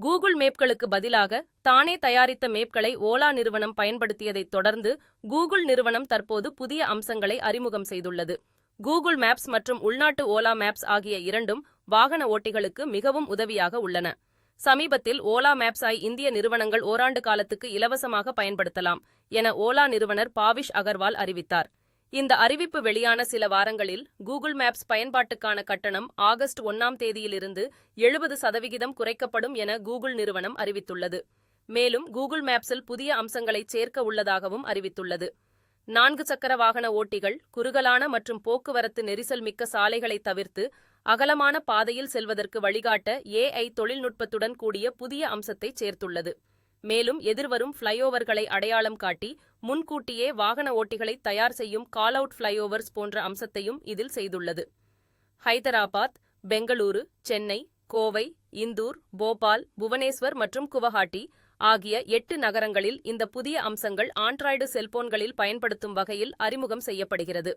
Google மேப்களுக்கு பதிலாக தானே தயாரித்த மேப்களை ஓலா நிறுவனம் பயன்படுத்தியதைத் தொடர்ந்து கூகுள் நிறுவனம் தற்போது புதிய அம்சங்களை அறிமுகம் செய்துள்ளது. கூகுள் மேப்ஸ் மற்றும் உள்நாட்டு ஓலா மேப்ஸ் ஆகிய இரண்டும் வாகன ஓட்டிகளுக்கு மிகவும் உதவியாக உள்ளன. சமீபத்தில் ஓலா மேப்ஸை இந்திய நிறுவனங்கள் ஓராண்டு காலத்துக்கு இலவசமாக பயன்படுத்தலாம் என ஓலா நிறுவனர் பாவிஷ் அகர்வால் அறிவித்தார். இந்த அறிவிப்பு வெளியான சில வாரங்களில் கூகுள் மேப்ஸ் பயன்பாட்டுக்கான கட்டணம் ஆகஸ்ட் 1ஆம் தேதியிலிருந்து 70% குறைக்கப்படும் என கூகுள் நிறுவனம் அறிவித்துள்ளது. மேலும் கூகுள் மேப்ஸில் புதிய அம்சங்களை சேர்க்க உள்ளதாகவும் அறிவித்துள்ளது. 4 சக்கர வாகன ஓட்டிகள் குறுகலான மற்றும் போக்குவரத்து நெரிசல் மிக்க சாலைகளை தவிர்த்து அகலமான பாதையில் செல்வதற்கு வழிகாட்ட AI தொழில்நுட்பத்துடன் கூடிய புதிய அம்சத்தை சேர்த்துள்ளது. மேலும் எதிர்வரும் ஃப்ளைஓவர்களை அடையாளம் காட்டி முன்கூட்டியே வாகன ஓட்டிகளை தயார் செய்யும் கால் அவுட் ஃப்ளைஓவர்ஸ் போன்ற அம்சத்தையும் இதில் செய்துள்ளது. ஹைதராபாத், பெங்களூரு, சென்னை, கோவை, இந்தூர், போபால், புவனேஸ்வர் மற்றும் குவஹாட்டி ஆகிய 8 நகரங்களில் இந்த புதிய அம்சங்கள் ஆண்ட்ராய்டு செல்போன்களில் பயன்படுத்தும் வகையில் அறிமுகம் செய்யப்படுகிறது.